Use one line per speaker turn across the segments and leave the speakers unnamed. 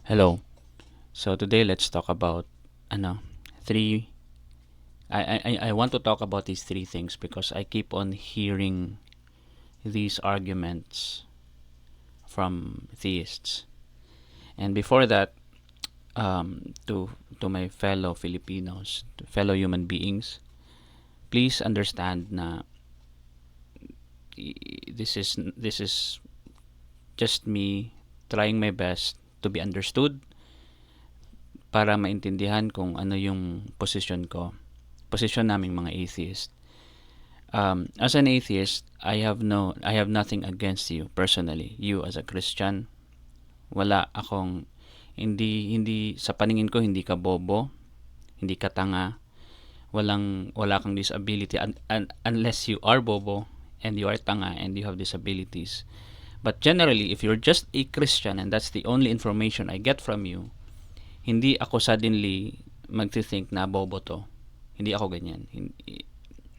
Hello. So today let's talk about ano, three I want to talk about these three things because I keep on hearing these arguments from theists. And before that, to my fellow Filipinos, to fellow human beings, please understand na this is just me trying my best to be understood para maintindihan kung ano yung posisyon naming mga atheist. As an atheist, I have nothing against you personally. You as a Christian, wala akong hindi sa paningin ko hindi ka bobo, hindi ka tanga, wala kang disability unless you are bobo and you are tanga and you have disabilities. But generally, if you're just a Christian and that's the only information I get from you, hindi ako suddenly magti-think na bobo to. Hindi ako ganyan.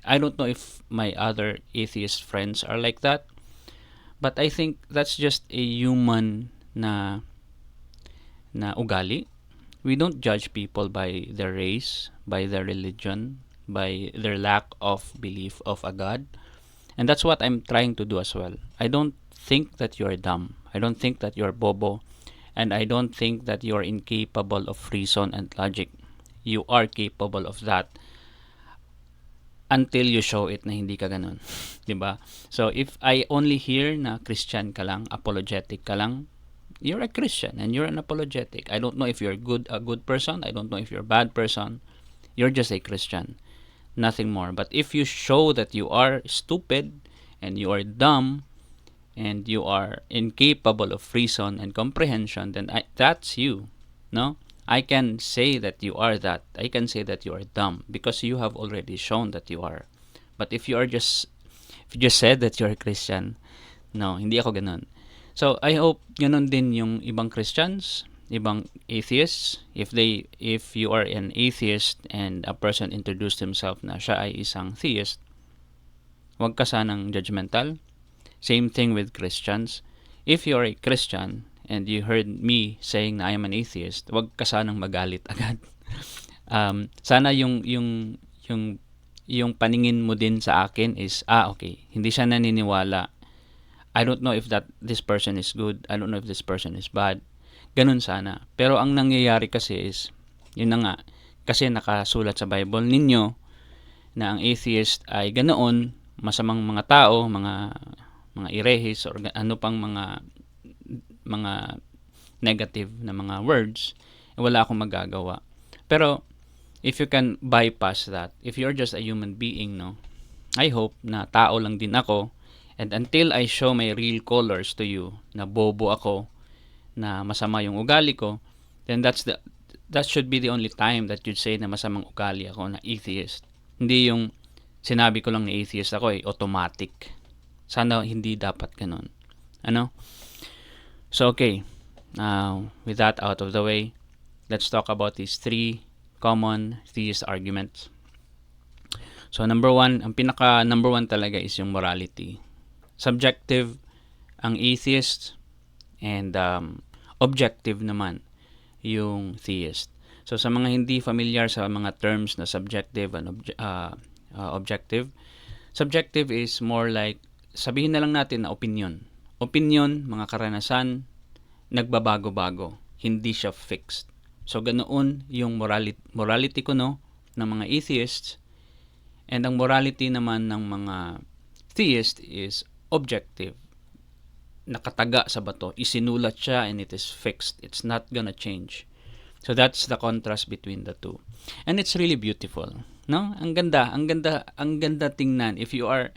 I don't know if my other atheist friends are like that, but I think that's just a human na ugali. We don't judge people by their race, by their religion, by their lack of belief of a God. And that's what I'm trying to do as well. I don't think that you're dumb. I don't think that you're bobo. And I don't think that you're incapable of reason and logic. You are capable of that until you show it na hindi ka ganun. 'Di ba? So if I only hear na Christian ka lang, apologetic ka lang, you're a Christian and you're an apologetic. I don't know if you're a good person. I don't know if you're a bad person. You're just a Christian. Nothing more. But if you show that you are stupid and you are dumb and you are incapable of reason and comprehension, then that's you. No? I can say that you are that. I can say that you are dumb because you have already shown that you are. But if you just said that you're a Christian, no, hindi ako ganun. So I hope ganun din yung ibang Christians, ibang atheists. If you are an atheist and a person introduced himself na siya ay isang theist, wag ka sanang judgmental. Same thing with Christians. If you're a Christian and you heard me saying na I am an atheist, wag ka sanang magalit agad. Sana yung paningin mo din sa akin is, okay, hindi siya naniniwala. I don't know if this person is good. I don't know if this person is bad. Ganun sana. Pero ang nangyayari kasi is, yun na nga, kasi nakasulat sa Bible ninyo na ang atheist ay ganoon, masamang mga tao, mga irehis or ano pang mga negative na mga words, wala akong magagawa. Pero if you can bypass that, if you're just a human being, no, I hope na tao lang din ako, and until I show my real colors to you, na bobo ako, na masama yung ugali ko, then that should be the only time that you'd say na masamang ugali ako, na atheist. Hindi yung sinabi ko lang na atheist ako automatic. Sana hindi dapat ganun. Ano? So, okay. With that out of the way, let's talk about these three common theist arguments. So, number one, ang pinaka number one talaga is yung morality. Subjective ang atheist and objective naman yung theist. So, sa mga hindi familiar sa mga terms na subjective and objective, subjective is more like, sabihin na lang natin na opinion. Opinion, mga karanasan, nagbabago-bago. Hindi siya fixed. So, ganoon yung morality ko, no, ng mga atheists. And ang morality naman ng mga theist is objective. Nakataga sa bato. Isinulat siya and it is fixed. It's not gonna change. So, that's the contrast between the two. And it's really beautiful. No? Ang ganda tingnan if you are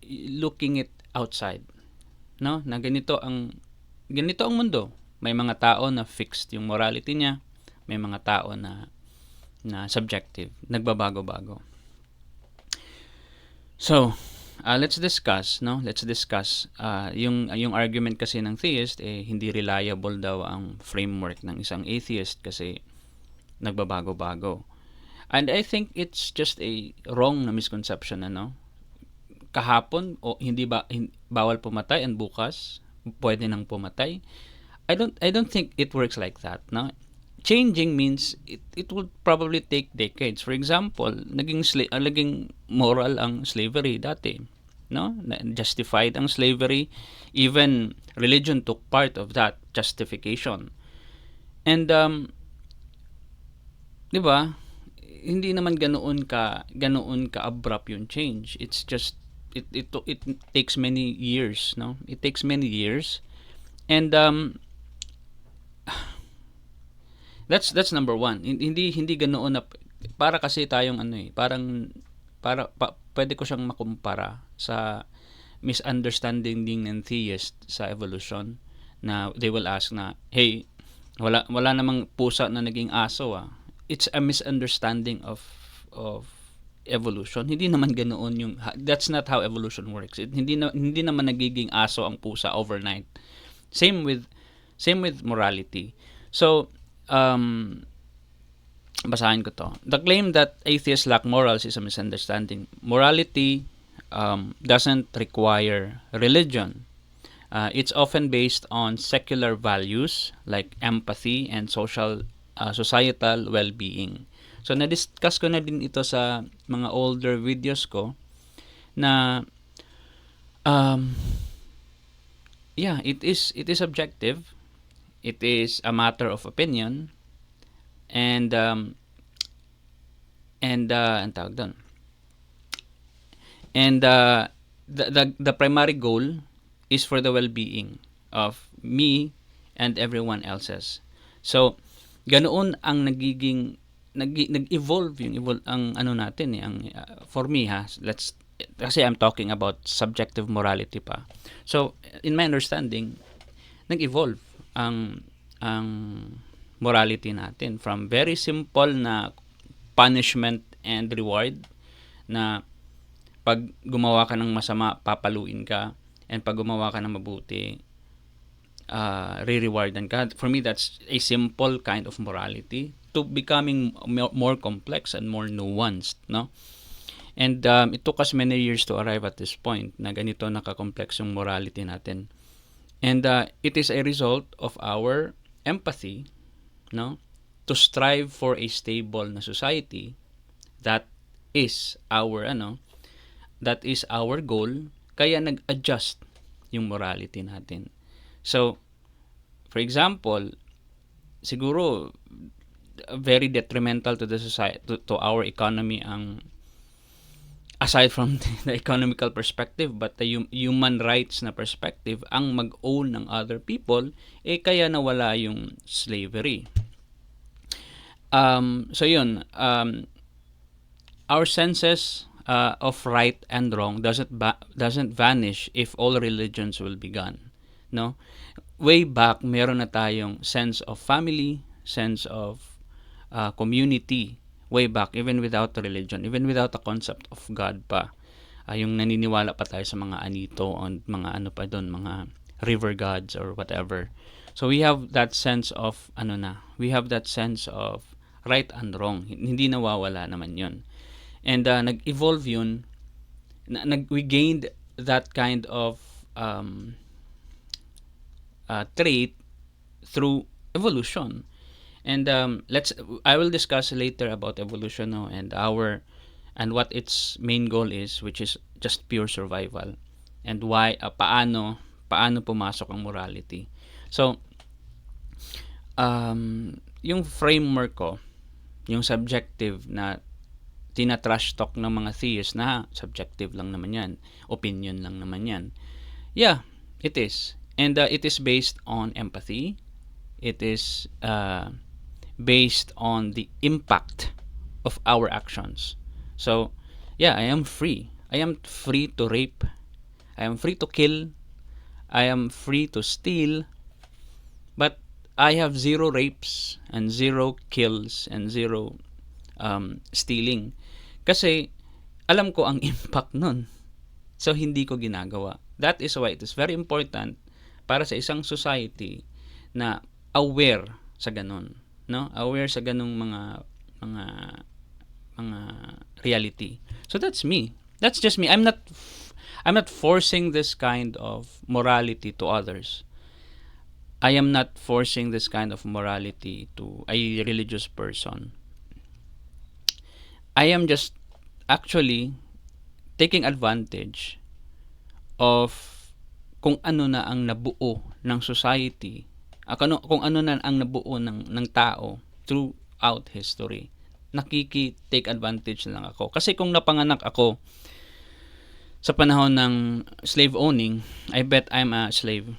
looking it outside, no, na ganito ang mundo. May mga tao na fixed yung morality niya, may mga tao na subjective, nagbabago-bago. So, let's discuss yung argument kasi ng theist, hindi reliable daw ang framework ng isang atheist kasi nagbabago-bago. And I think it's just a wrong na misconception, kahapon o bawal pumatay and bukas pwede nang pumatay. I don't think it works like that, no. Changing means it would probably take decades. For example, naging moral ang slavery dati, no? Justified ang slavery, even religion took part of that justification. And 'di ba? Hindi naman ganoon ka abrupt yung change. It's just it takes many years, no? It takes many years. And that's number one. Hindi ganoon na para kasi tayong ano eh, parang pwede ko siyang makumpara sa misunderstanding din ng theist sa evolution, na they will ask na, hey, wala namang pusa na naging aso ah. It's a misunderstanding of evolution. Hindi naman ganoon yung, that's not how evolution works. Hindi naman nagiging aso ang pusa overnight. Same with morality. So basahin ko to. The claim that atheists lack morals is a misunderstanding. Morality doesn't require religion. It's often based on secular values like empathy and societal well-being. So na-discuss ko na din ito sa mga older videos ko na it is objective. It is a matter of opinion, and ang tawag doon. And the primary goal is for the well-being of me and everyone else's. So ganoon ang nag-evolve ang ano natin eh, ang for me kasi I'm talking about subjective morality pa. So in my understanding, nag-evolve ang morality natin from very simple na punishment and reward, na pag gumawa ka ng masama, papaluin ka, and pag gumawa ka ng mabuti, re-rewardan ka. For me, that's a simple kind of morality to becoming more complex and more nuanced, no? And it took us many years to arrive at this point na ganito nakakomplex yung morality natin. And it is a result of our empathy, no? To strive for a stable na society. That is our goal, kaya nag-adjust yung morality natin. So for example, siguro very detrimental to the society, to our economy ang, aside from the economical perspective, but the human rights na perspective, ang mag-own ng other people, kaya nawala yung slavery. So yun, our senses of right and wrong doesn't vanish if all religions will be gone, no? Way back, meron na tayong sense of family, sense of community, way back, even without religion, even without the concept of God pa. Yung naniniwala pa tayo sa mga anito, on mga ano pa doon, mga river gods or whatever. So we have that sense of we have that sense of right and wrong. Hindi nawawala naman yun. And nag-evolve yun. We gained that kind of trait through evolution. And I will discuss later about evolution, no, and what its main goal is, which is just pure survival, and why paano pumasok ang morality. So yung framework ko, yung subjective na tina-trash talk ng mga theists na subjective lang naman yan, opinion lang naman yan. Yeah, it is. And it is based on empathy. It is based on the impact of our actions. So, yeah, I am free. I am free to rape. I am free to kill. I am free to steal. But I have zero rapes and zero kills and zero stealing. Kasi alam ko ang impact nun. So, hindi ko ginagawa. That is why it is very important para sa isang society na aware sa ganun, no? Aware sa ganung mga reality. So that's me. That's just me. I'm not forcing this kind of morality to others. I am not forcing this kind of morality to a religious person. I am just actually taking advantage of kung ano na ang nabuo ng society, kung ano na ang nabuo ng tao throughout history. Nakiki-take advantage na lang ako. Kasi kung napanganak ako sa panahon ng slave owning, I bet I'm a slave.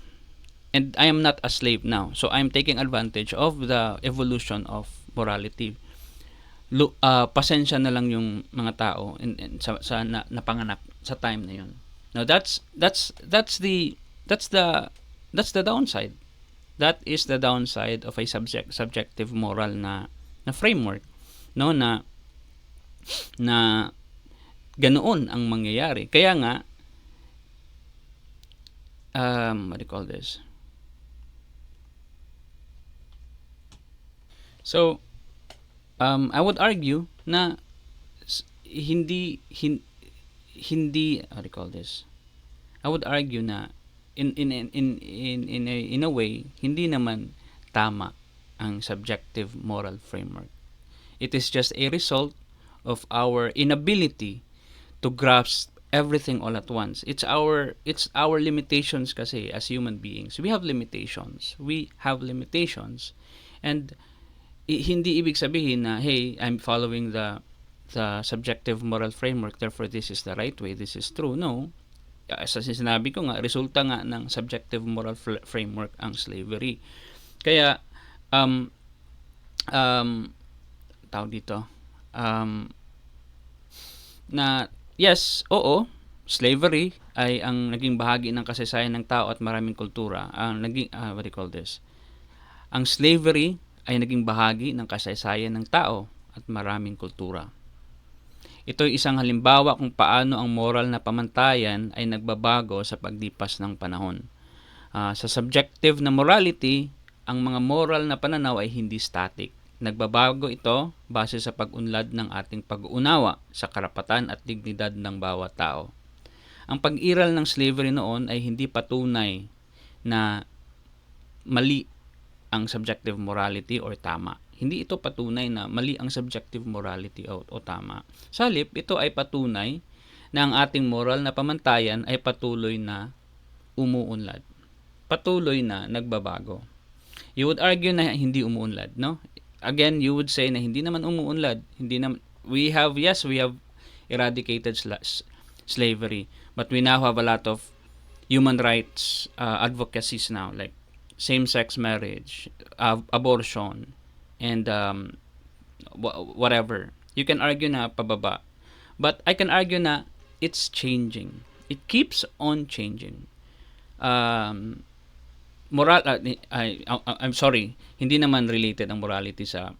And I am not a slave now. So I'm taking advantage of the evolution of morality. Pasensya na lang yung mga tao sa napanganak sa time na yun. Now that's the downside. That is the downside of a subjective moral na framework, no, na ganoon ang mangyayari. Kaya nga what do you call this? So I would argue na hindi what do you call this? I would argue na in a way hindi naman tama ang subjective moral framework. It is just a result of our inability to grasp everything all at once. It's our limitations kasi as human beings. We have limitations. And hindi ibig sabihin na, hey, I'm following the subjective moral framework, therefore this is the right way, this is true. No. As sinabi ko nga, resulta nga ng subjective moral framework ang slavery. Kaya tawag dito, na yes, oo, slavery ay ang naging bahagi ng kasaysayan ng tao at maraming kultura. Ang naging what do you call this? Ang slavery ay naging bahagi ng kasaysayan ng tao at maraming kultura. Ito ay isang halimbawa kung paano ang moral na pamantayan ay nagbabago sa paglipas ng panahon. Sa subjective na morality, ang mga moral na pananaw ay hindi static. Nagbabago ito base sa pag-unlad ng ating pag-uunawa sa karapatan at dignidad ng bawat tao. Ang pag-iral ng slavery noon ay hindi patunay na mali ang subjective morality or tama. Hindi ito patunay na mali ang subjective morality o tama. Sa halip, ito ay patunay na ang ating moral na pamantayan ay patuloy na umuunlad. Patuloy na nagbabago. You would argue na hindi umuunlad, no? Again, you would say na hindi naman umuunlad. We have eradicated slavery, but we now have a lot of human rights advocacies now, like same-sex marriage, abortion, and whatever. You can argue na pababa, but I can argue na it's changing. It keeps on changing. I'm sorry, hindi naman related ang morality sa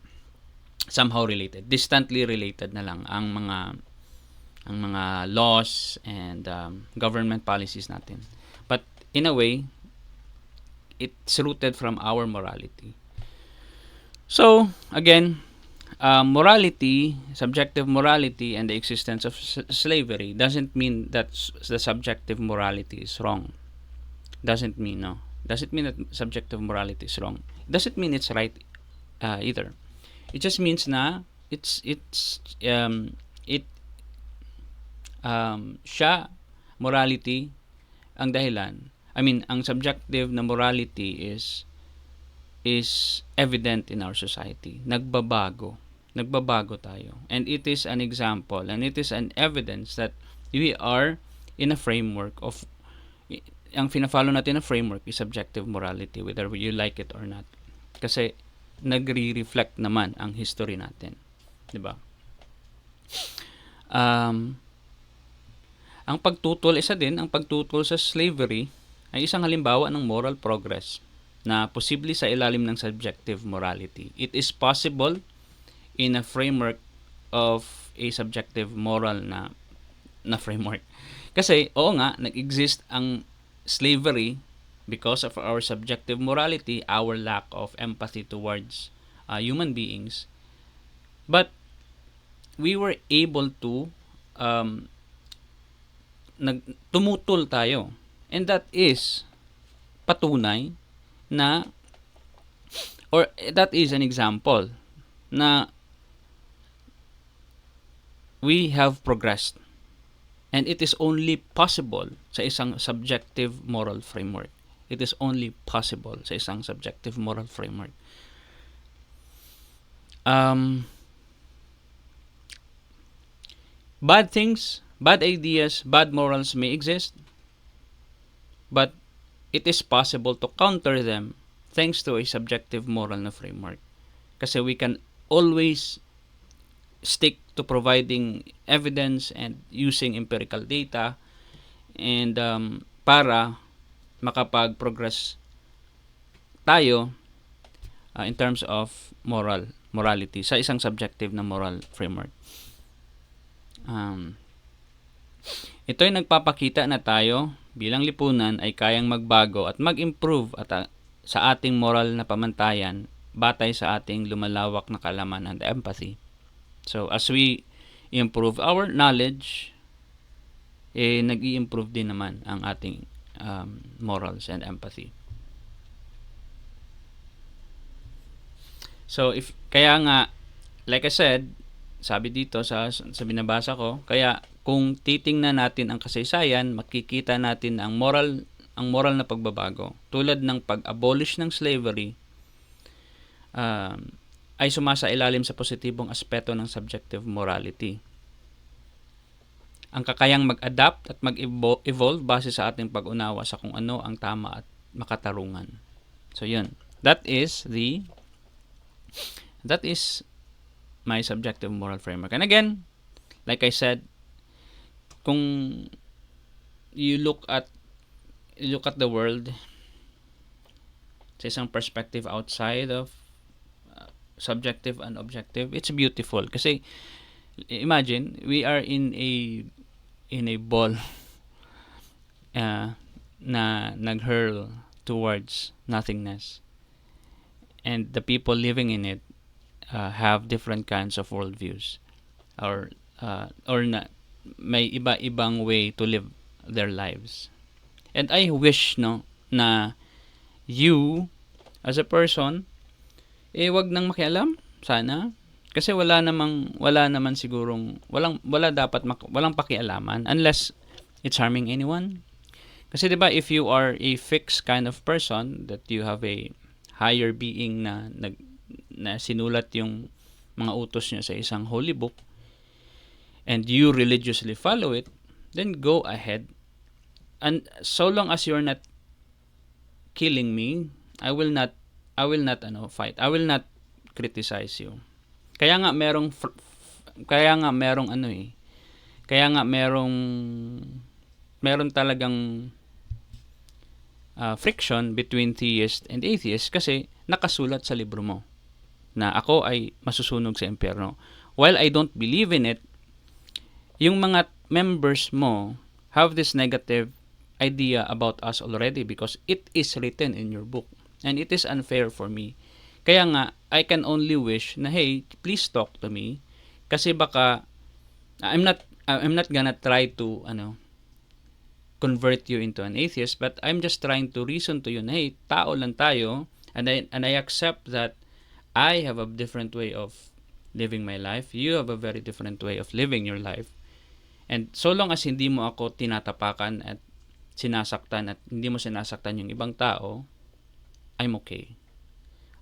somehow related, distantly related na lang ang mga laws and government policies natin. But in a way, it's rooted from our morality. So again, morality, subjective morality, and the existence of slavery doesn't mean that the subjective morality is wrong. Doesn't mean that subjective morality is wrong. Doesn't mean it's right either. It just means na siya morality ang dahilan. I mean, ang subjective na morality is evident in our society. Nagbabago tayo. And it is an example and it is an evidence that we are in a framework of ang fina-follow natin na framework is subjective morality, whether you like it or not. Kasi nagre-reflect naman ang history natin. 'Di ba? Ang pagtutol sa slavery ay isang halimbawa ng moral progress na posible sa ilalim ng subjective morality. It is possible in a framework of a subjective moral na framework. Kasi oo nga, nag-exist ang slavery because of our subjective morality, our lack of empathy towards human beings. But we were able to tumutol tayo. And that is patunay na Or that is an example na we have progressed, and it is only possible sa isang subjective moral framework. It is only possible sa isang subjective moral framework. Um, Bad things, bad ideas, bad morals may exist, but it is possible to counter them thanks to a subjective moral na framework. Kasi we can always stick to providing evidence and using empirical data and para makapag-progress tayo in terms of morality sa isang subjective na moral framework. Ito ay nagpapakita na tayo bilang lipunan ay kayang magbago at mag-improve sa ating moral na pamantayan batay sa ating lumalawak na kaalaman and empathy. So, as we improve our knowledge, nag-i-improve din naman ang ating morals and empathy. So, kaya nga, like I said, sabi dito sa binabasa ko, kaya kung titingnan natin ang kasaysayan, makikita natin ang moral na pagbabago. Tulad ng pag-abolish ng slavery, ay sumasailalim sa positibong aspeto ng subjective morality. Ang kakayang mag-adapt at mag-evolve base sa ating pag-unawa sa kung ano ang tama at makatarungan. So yun. That is my subjective moral framework. And again, like I said, kung you look at the world sa isang perspective outside of subjective and objective, it's beautiful. Kasi imagine, we are in a ball na naghurl towards nothingness. And the people living in it have different kinds of worldviews, or may iba-ibang way to live their lives. And I wish na you as a person wag nang makialam sana, kasi wala naman sigurong walang pakialaman unless it's harming anyone. Kasi 'di ba, if you are a fixed kind of person, that you have a higher being na sinulat yung mga utos niya sa isang holy book, and you religiously follow it, then go ahead. And so long as you're not killing me, I will not fight. I will not criticize you. Kaya nga merong meron talagang friction between theist and atheist, kasi nakasulat sa libro mo na ako ay masusunog sa impyerno. While I don't believe in it, yung mga members mo have this negative idea about us already because it is written in your book, and it is unfair for me. Kaya nga, I can only wish na, hey, please talk to me, kasi baka I'm not gonna try to convert you into an atheist, but I'm just trying to reason to you na, hey, tao lang tayo, and I accept that I have a different way of living my life. You have a very different way of living your life. And so long as hindi mo ako tinatapakan at sinasaktan, at hindi mo sinasaktan yung ibang tao, I'm okay.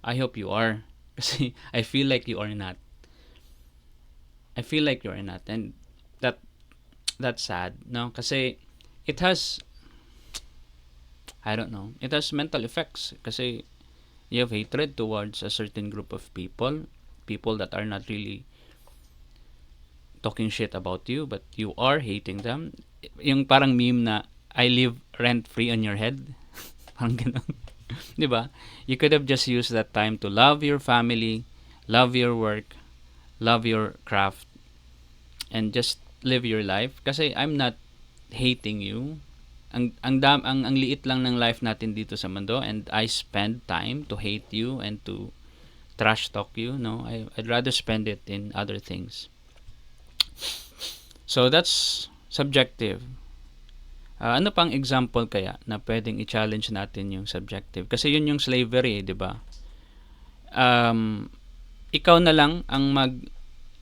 I hope you are. Kasi I feel like you are not. And that's sad, no? Kasi it has mental effects. Kasi you have hatred towards a certain group of people that are not really talking shit about you, but you are hating them. Yung parang meme na, I live rent-free on your head. Parang ganun. Diba? You could have just used that time to love your family, love your work, love your craft, and just live your life. Kasi I'm not hating you. Ang liit lang ng life natin dito sa mundo, and I spend time to hate you and to trash talk you. No, I'd rather spend it in other things. So that's subjective. Ano pang example kaya na pwedeng i-challenge natin yung subjective? Kasi yun yung slavery, di ba? um, ikaw na lang ang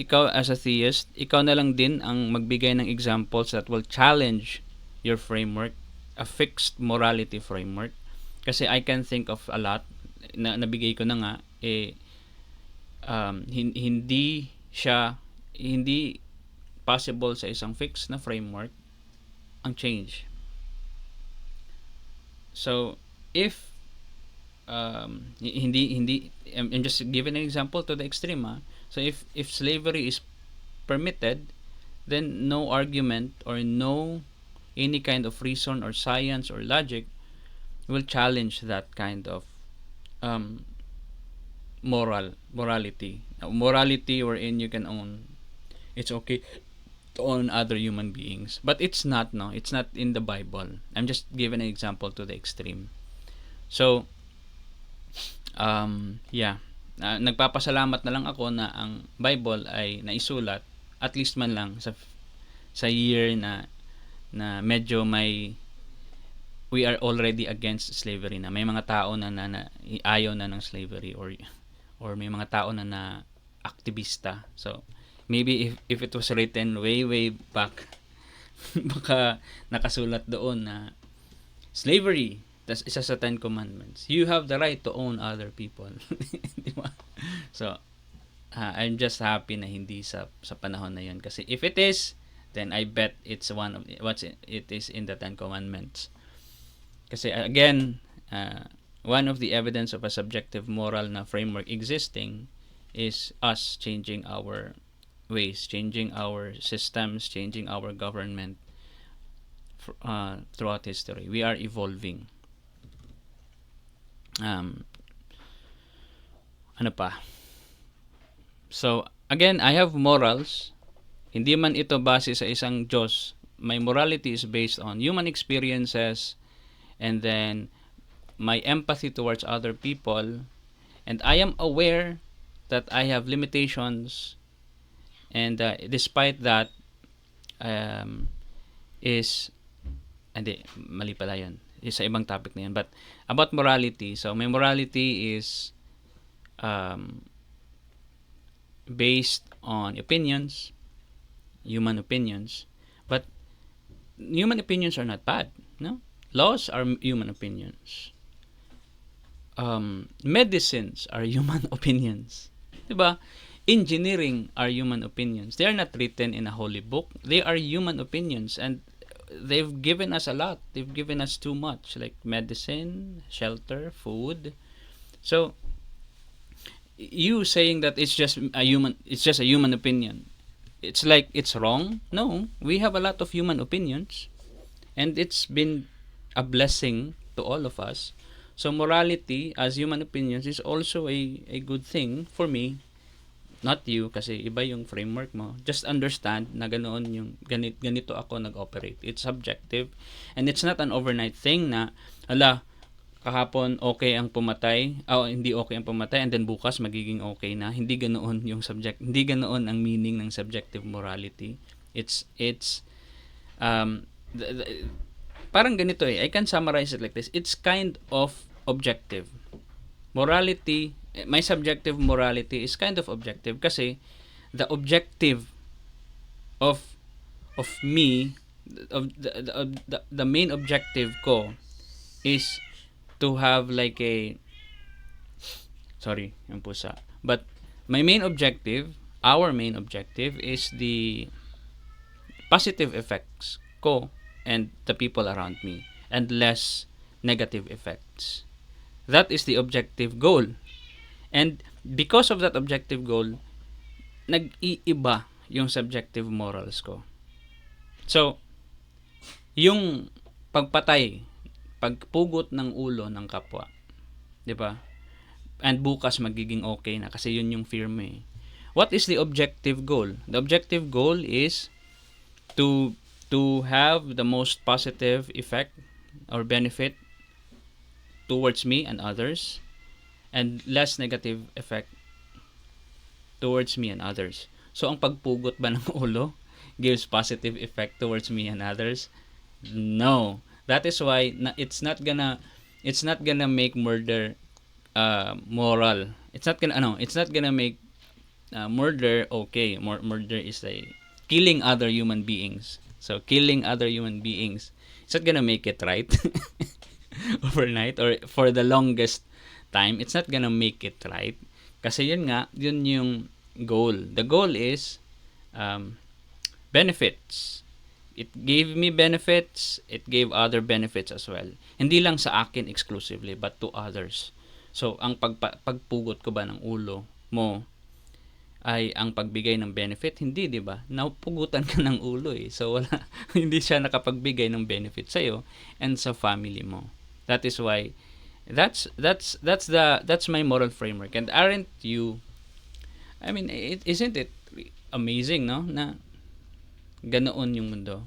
ikaw as a theist, ikaw na lang din ang magbigay ng examples that will challenge your framework, a fixed morality framework. Kasi I can think of a lot na nabigay ko na nga, hindi possible sa isang fixed na framework ang change. So, if hindi I'm just giving an example to the extreme. So if slavery is permitted, then no argument or no any kind of reason or science or logic will challenge that kind of um, morality wherein you can own, it's okay to own other human beings, but it's not in the Bible. I'm just giving an example to the extreme. So nagpapasalamat na lang ako na ang Bible ay naisulat at least man lang sa year na medyo we are already against slavery na. May mga tao na ayaw na ng slavery or may mga tao na aktivista. So maybe if it was written way back baka nakasulat doon na slavery, tas isa sa 10 commandments, you have the right to own other people. Diba? So I'm just happy na hindi sa panahon na yun, kasi if it is, then I bet it's one of it is in the 10 commandments. Kasi again, one of the evidence of a subjective moral na framework existing is us changing our ways, changing our systems, changing our government throughout history. We are evolving. Ano pa? So, again, I have morals. Hindi man ito base sa isang Diyos. My morality is based on human experiences, and then my empathy towards other people, and I am aware that I have limitations, and despite that, mali pala yun, is sa ibang topic na yun. But about morality, so my morality is based on opinions, human opinions, but human opinions are not bad, no? Laws are human opinions. Medicines are human opinions, diba? Engineering are human opinions. They are not written in a holy book. They are human opinions, and they've given us a lot. They've given us too much, like medicine, shelter, food. So you saying that it's just a human opinion, it's like it's wrong. No, we have a lot of human opinions, and it's been a blessing to all of us. So morality as human opinions is also a good thing for me, not you, kasi iba yung framework mo. Just understand na ganoon yung ganito ako nag-operate. It's subjective, and it's not an overnight thing na kahapon okay ang pumatay, hindi okay ang pumatay, and then bukas magiging okay na. Hindi ganoon yung hindi ganoon ang meaning ng subjective morality. It's parang ganito I can summarize it like this. It's kind of objective. Morality, my subjective morality is kind of objective kasi the objective of me, of the main objective ko is to have like yung pusa. But our main objective is the positive effects ko and the people around me, and less negative effects. That is the objective goal. And because of that objective goal, nag-iiba yung subjective morals ko. So, yung pagpugot ng ulo ng kapwa, di ba? And bukas magiging okay na kasi yun yung fear mo eh. What is the objective goal? The objective goal is to have the most positive effect or benefit towards me and others, and less negative effect towards me and others. So, ang pagpugot ba ng ulo gives positive effect towards me and others? No. That is why it's not gonna make murder moral. It's not gonna make murder okay. Murder is a killing other human beings. So killing other human beings, it's not gonna make it right overnight or for the longest time. It's not gonna make it right. Kasi yun nga, yun yung goal. The goal is um, benefits. It gave me benefits, it gave other benefits as well. Hindi lang sa akin exclusively, but to others. So, ang pagpugot ko ba ng ulo mo ay ang pagbigay ng benefit? Hindi, di ba? Napugutan ka ng ulo eh. So, wala, hindi siya nakapagbigay ng benefit sa'yo and sa family mo. That is why, that's my moral framework. And aren't you, I mean, isn't it amazing, no? Na ganoon yung mundo.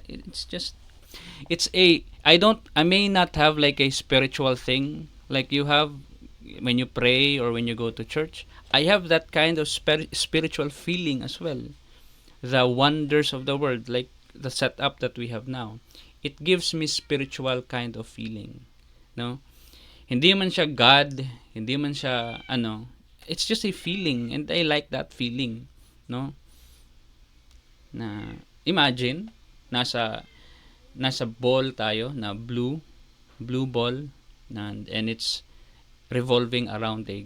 It's just, I may not have like a spiritual thing like you have when you pray or when you go to church. I have that kind of spiritual feeling as well. The wonders of the world, like the setup that we have now, it gives me spiritual kind of feeling. No? Hindi man siya God, hindi man siya it's just a feeling and I like that feeling, no? Na imagine nasa ball tayo na blue ball and it's revolving around a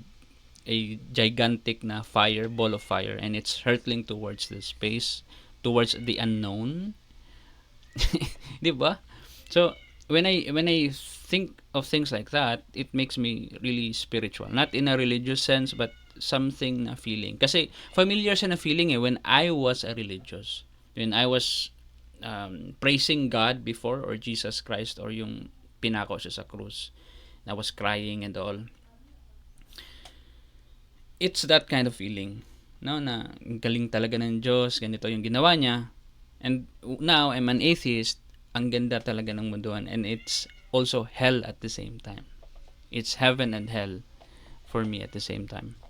gigantic na ball of fire and it's hurtling towards the space, towards the unknown. 'Di ba? So when I think of things like that, it makes me really spiritual, not in a religious sense but something na feeling. Kasi familiar siya na feeling when I was a religious. When I was praising God before or Jesus Christ or yung pinako siya sa krus. I was crying and all. It's that kind of feeling. No, na galing talaga ng Diyos, ganito yung ginawa niya. And now I'm an atheist, ang ganda talaga ng munduan and it's also hell at the same time. It's heaven and hell for me at the same time.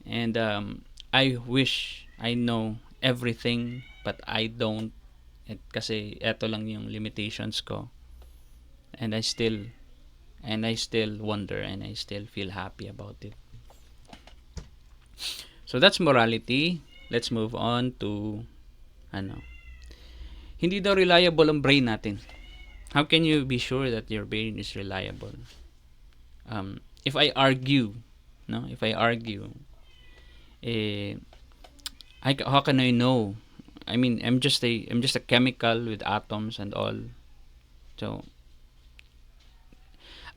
And I wish I know everything but I don't. Kasi eto lang yung limitations ko. And I still wonder and I still feel happy about it. So that's morality. Let's move on to hindi daw reliable ang brain natin. How can you be sure that your brain is reliable? If I argue, how can I know? I mean, I'm just a chemical with atoms and all. So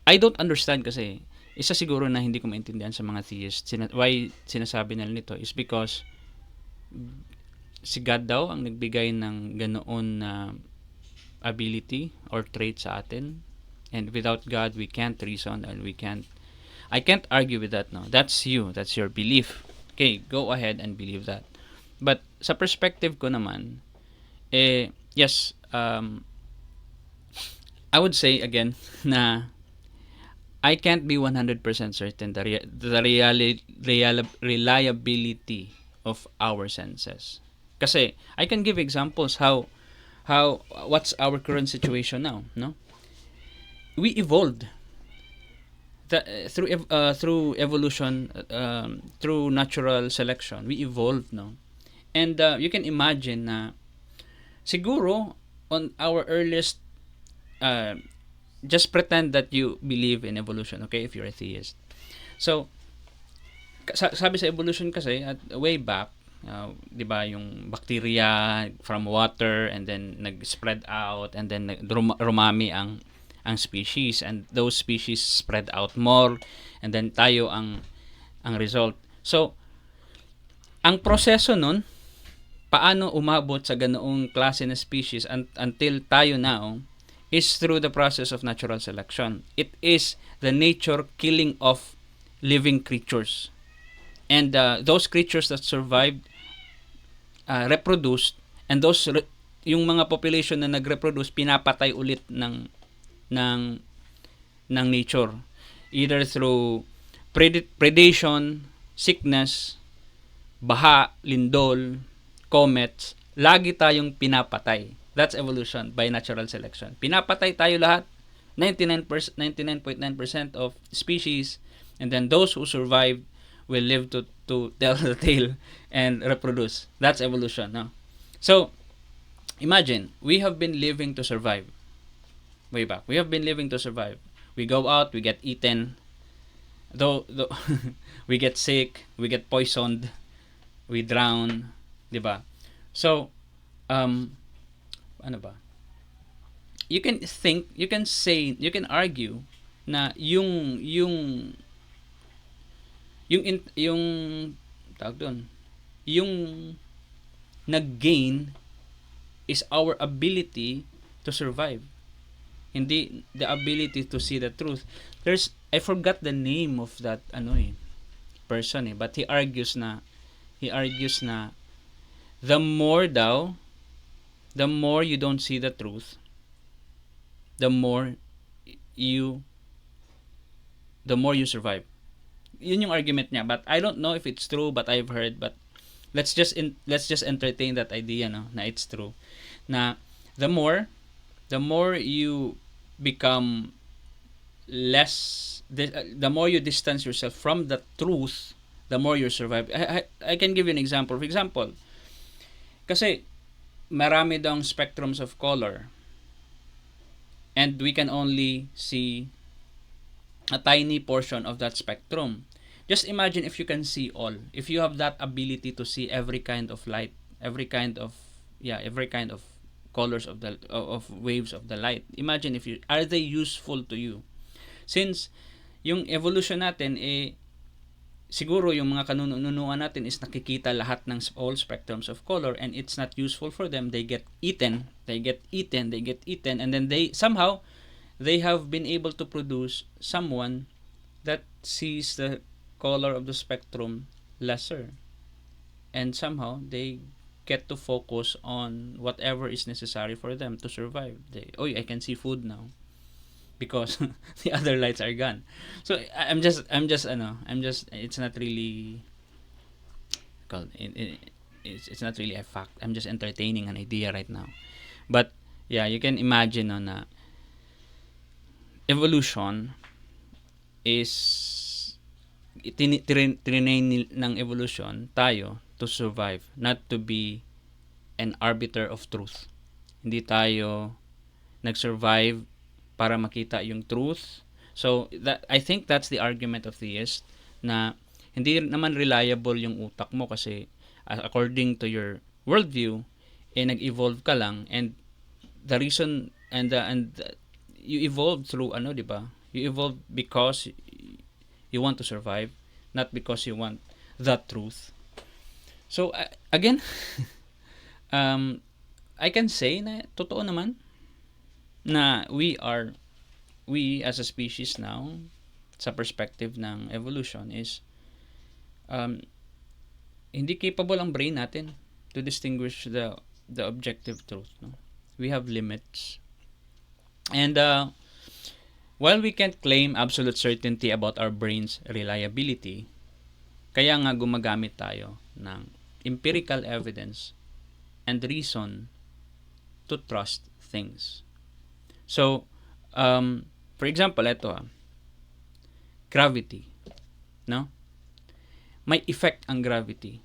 I don't understand kasi isa siguro na hindi ko maintindihan sa mga theists. Why sinasabi nila nito is because si God daw ang nagbigay ng ganoon na ability or trait sa atin. And without God, we can't reason and I can't argue with that now. That's your belief. Okay, go ahead and believe that. But sa perspective ko naman, yes, I would say again na I can't be 100% certain the reliability of our senses. Kasi I can give examples how what's our current situation now, no? We evolved through evolution, through natural selection. We evolved, no? And you can imagine na siguro on our earliest just pretend that you believe in evolution, okay, if you're a theist. So sabi sa evolution kasi at way back, 'di ba, yung bacteria from water and then nag-spread out and then rumami ang species and those species spread out more and then tayo ang result. So ang proseso nun, paano umabot sa ganoong klase na species until tayo now is through the process of natural selection. It is the nature killing of living creatures. And those creatures that survived reproduced and yung mga population na nagreproduce pinapatay ulit ng nature, either through predation, sickness, baha, lindol, comets. Lagi tayong pinapatay. That's evolution by natural selection. Pinapatay tayo lahat 99.9% of species, and then those who survive will live to tell the tale and reproduce. That's evolution, no? So, imagine, we have been living to survive. Way back. We have been living to survive. We go out, we get eaten, though we get sick, we get poisoned, we drown, 'di ba? So, ano ba? You can think, you can say, you can argue na yung tawag doon, yung nag-gain is our ability to survive, hindi the ability to see the truth. I forgot the name of that person, but he argues na the more you don't see the truth, the more you survive. Yun yung argument niya, but I don't know if it's true, but I've heard. But let's just entertain that idea, no, na it's true, na the more you become less, the more you distance yourself from the truth, the more you survive. I can give you an example. For example, kasi marami daw spectrums of color, and we can only see a tiny portion of that spectrum. Just imagine if you can see all. If you have that ability to see every kind of light, every kind of colors of waves of the light. Imagine are they useful to you? Since yung evolution natin siguro yung mga kanunuan natin is nakikita lahat ng all spectrums of color, and it's not useful for them. They get eaten, and then they have been able to produce someone that sees the color of the spectrum lesser, and somehow they get to focus on whatever is necessary for them to survive. I can see food now because the other lights are gone. So I'm just it's not really called it's not really a fact. I'm just entertaining an idea right now. But yeah, you can imagine na evolution is trinain ng evolution tayo to survive, not to be an arbiter of truth. Hindi tayo nag-survive para makita yung truth. So I think that's the argument of theist, na hindi naman reliable yung utak mo kasi according to your worldview nag-evolve ka lang, and the reason and you evolve through di ba? You evolve because you want to survive, not because you want the truth. So again, I can say na totoo naman na we as a species now, sa perspective ng evolution, is hindi capable ang brain natin to distinguish the objective truth, no? We have limits, and while we can't claim absolute certainty about our brain's reliability, kaya nga gumagamit tayo ng empirical evidence and reason to trust things. So, for example, gravity, no? May effect ang gravity.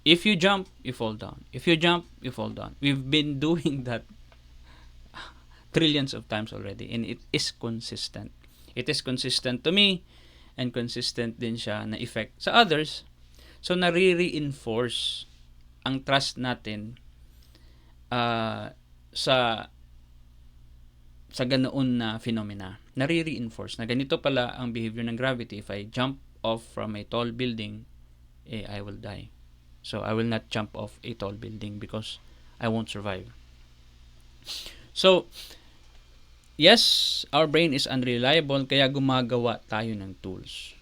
If you jump, you fall down. If you jump, you fall down. We've been doing that trillions of times already, and it is consistent. It is consistent to me, and consistent din siya na effect sa others. So, nare-reinforce ang trust natin sa ganoon na phenomena. Nare-reinforce na ganito pala ang behavior ng gravity. If I jump off from a tall building, I will die. So, I will not jump off a tall building because I won't survive. So, yes, our brain is unreliable, kaya gumagawa tayo ng tools.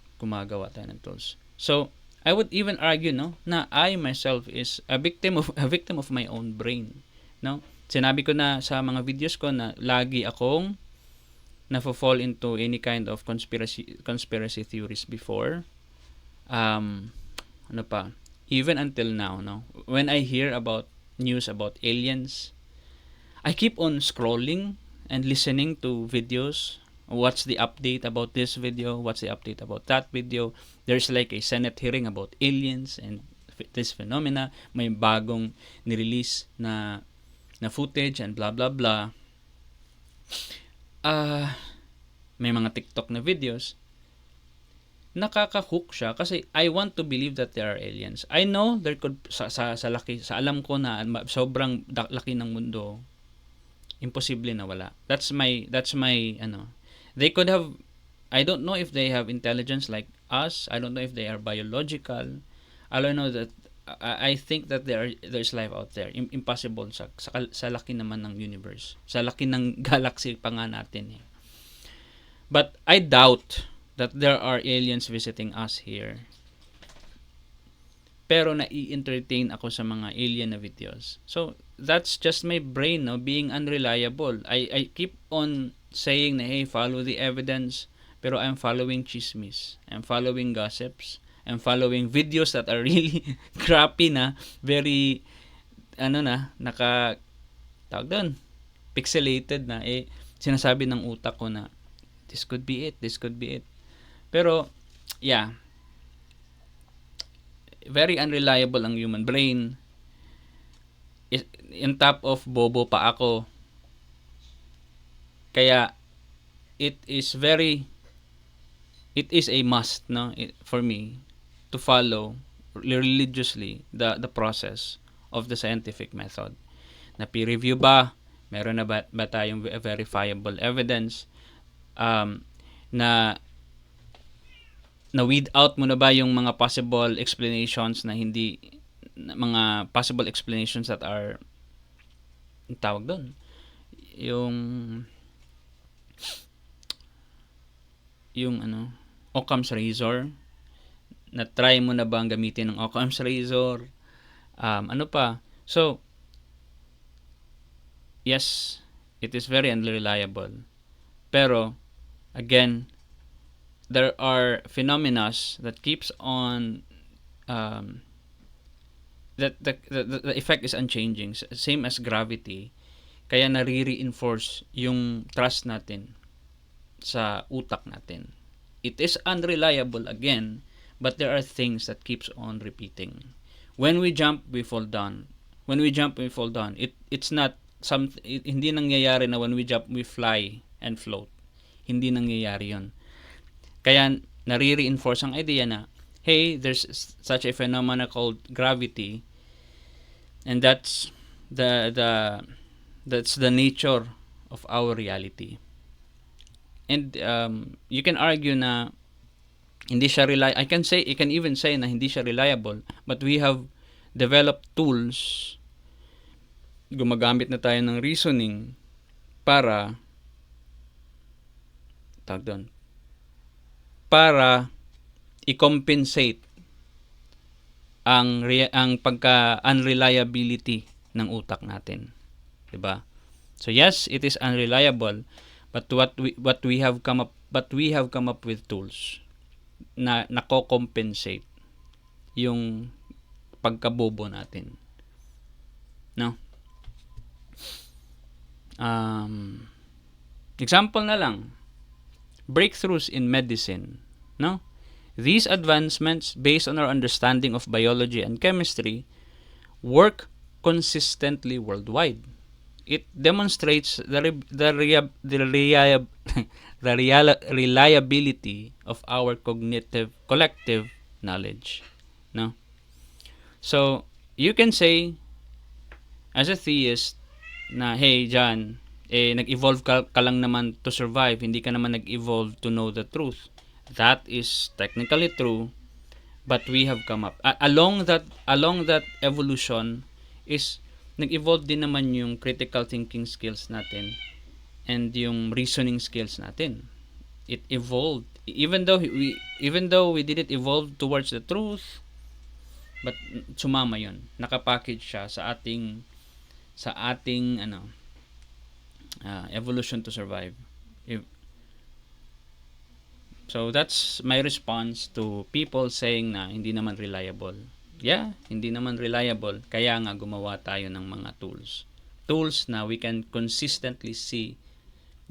So, I would even argue, no, na I myself is a victim of my own brain, no? Sinabi ko na sa mga videos ko na lagi akong nafo-fall into any kind of conspiracy theories before. Even until now, no? When I hear about news about aliens, I keep on scrolling and listening to videos. What's the update about this video? What's the update about that video? There's like a Senate hearing about aliens and this phenomena. May bagong nirelease na footage and blah blah blah. May mga TikTok na videos. Nakaka-hook siya kasi I want to believe that there are aliens. I know there could sa alam ko na sobrang laki ng mundo. Imposible na wala. That's my They could have, I don't know if they have intelligence like us. I don't know if they are biological. I don't know that I think that there's life out there. Impossible sa laki naman ng universe. Sa laki ng galaxy pa nga natin eh. But I doubt that there are aliens visiting us here. Pero nai-entertain ako sa mga alien na videos. So, that's just my brain, no, being unreliable. I keep on saying na, hey, follow the evidence, pero I'm following chismis. I'm following gossips. I'm following videos that are really crappy na, very, tawag doon, pixelated na, sinasabi ng utak ko na, this could be it. Pero, yeah, very unreliable ang human brain. In top of bobo pa ako. Kaya it is a must, no, for me to follow religiously the process of the scientific method. Na peer review ba? Meron na ba tayong verifiable evidence? Na weed out mo na ba yung mga possible explanations na mga possible explanations that are tawag doon, yung Occam's razor, na try mo na ba ang gamitin ng Occam's razor, so yes, it is very unreliable, pero again, there are phenomena that keeps on that the effect is unchanging, same as gravity. Kaya nare-reinforce yung trust natin sa utak natin. It is unreliable again, but there are things that keeps on repeating. When we jump, we fall down. It's not hindi nangyayari na when we jump, we fly and float. Hindi nangyayari 'yon. Kaya nare-reinforce ang idea na, hey, there's such a phenomena called gravity, and that's the nature of our reality. And you can argue na hindi siya I can even say na hindi siya reliable, but we have developed tools, gumagamit na tayo ng reasoning para i-compensate ang pagka-unreliability ng utak natin. 'Di ba? So yes, it is unreliable, but we have come up with tools na nako-compensate yung pagkabobo natin. No? Example na lang, breakthroughs in medicine, no? These advancements, based on our understanding of biology and chemistry, work consistently worldwide. It demonstrates the reliability of our collective knowledge, no? So you can say as a theist na, hey John, nag-evolve ka lang naman to survive, hindi ka naman nag-evolve to know the truth. That is technically true, but we have come up along that evolution is nag-evolve din naman yung critical thinking skills natin and yung reasoning skills natin. It evolved even though we didn't evolve towards the truth, but sumama yun, nakapackage siya sa ating evolution to survive. So that's my response to people saying na hindi naman reliable. Yeah, hindi naman reliable, kaya nga gumawa tayo ng mga tools na we can consistently see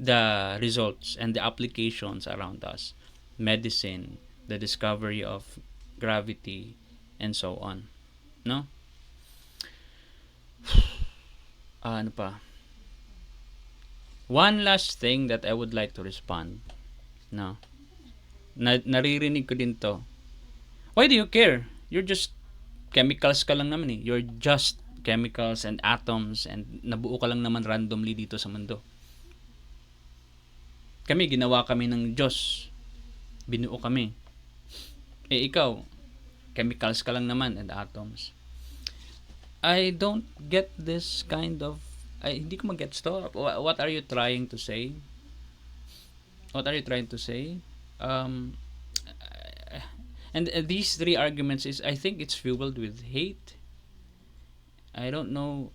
the results and the applications around us. Medicine, the discovery of gravity, and so on. No? Ano pa? One last thing that I would like to respond. No? Naririnig ko din to. Why do you care? You're just chemicals ka lang naman eh. You're just chemicals and atoms and nabuo ka lang naman randomly dito sa mundo. Kami, ginawa kami ng Diyos. Binuo kami. Eh ikaw, chemicals ka lang naman and atoms. I don't get this kind of hindi ko mag-gets to. What are you trying to say? What are you trying to say? And these three arguments is, I think it's fueled with hate. I don't know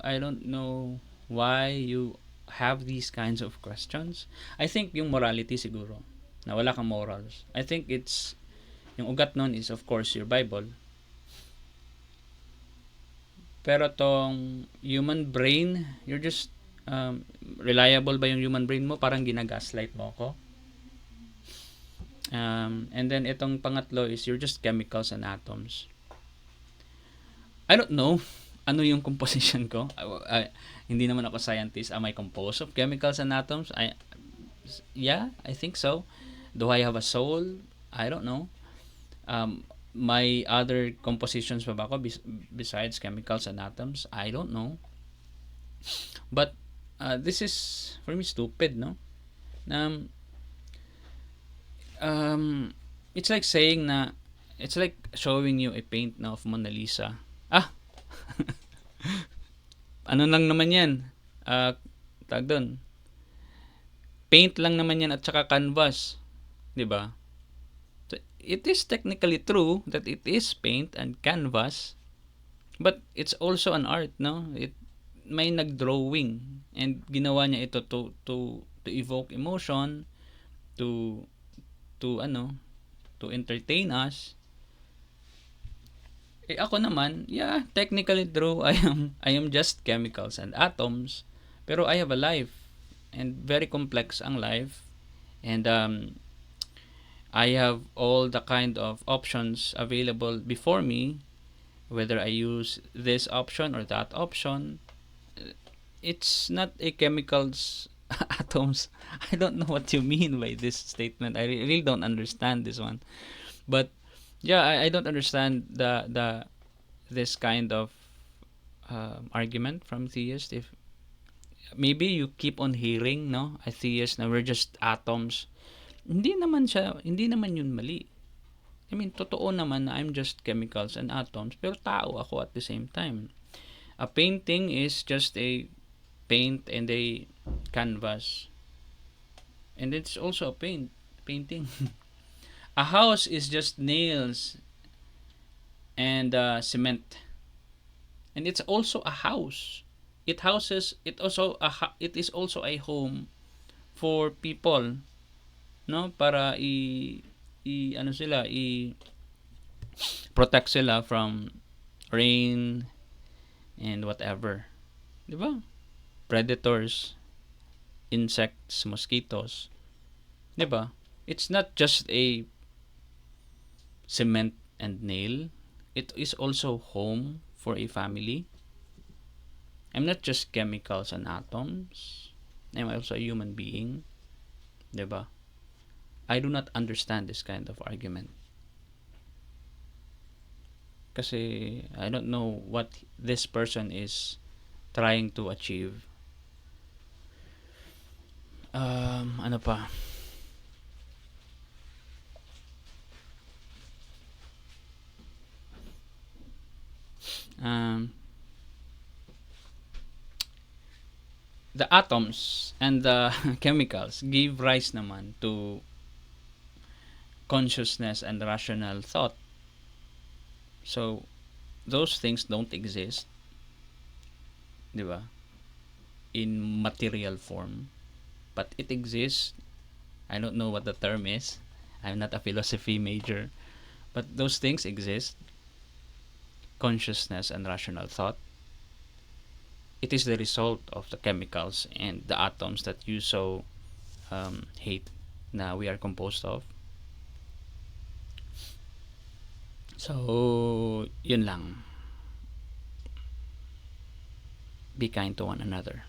why you have these kinds of questions. I think yung morality siguro, na wala kang morals. I think it's, yung ugat nun is of course your Bible. Pero tong human brain, you're just, reliable ba yung human brain mo? Parang ginagaslight mo ako. And then itong pangatlo is you're just chemicals and atoms. I don't know ano yung composition ko. Hindi naman ako scientist. Am I composed of chemicals and atoms? Yeah, I think so. Do I have a soul? I don't know. My other compositions pa ba ako besides chemicals and atoms? I don't know. But this is for me stupid, no? It's like saying na, it's like showing you a paint na of Mona Lisa. Ano lang naman yan? Tag doon. Paint lang naman yan at saka canvas. 'Di ba? So, it is technically true that it is paint and canvas, but it's also an art, no? May nagdrawing and ginawa niya ito to evoke emotion, to entertain us. Ako naman, yeah, technically true. I am just chemicals and atoms, pero I have a life and very complex ang life, and I have all the kind of options available before me, whether I use this option or that option. It's not a chemicals atoms. I don't know what you mean by this statement. I really don't understand this one. But yeah, I don't understand this kind of argument from theists. If maybe you keep on hearing, no, a theist na we're just atoms. Hindi naman yun mali. I mean, totoo naman na I'm just chemicals and atoms, pero tao ako at the same time. A painting is just a paint and a canvas. And it's also a painting. A house is just nails and cement. And it's also a house. It is also a home for people, no? Para protect sila from rain and whatever. 'Di ba? Predators, insects, mosquitoes. 'Di ba? It's not just a cement and nail. It is also home for a family. I'm not just chemicals and atoms. I'm also a human being. 'Di ba? I do not understand this kind of argument. Kasi I don't know what this person is trying to achieve. Ano pa? The atoms and the chemicals give rise naman to consciousness and rational thought. So, those things don't exist, di ba? In material form. But it exists. I don't know what the term is. I'm not a philosophy major. But those things exist. Consciousness and rational thought. It is the result of the chemicals and the atoms that you so hate na we are composed of. So, yun lang. Be kind to one another.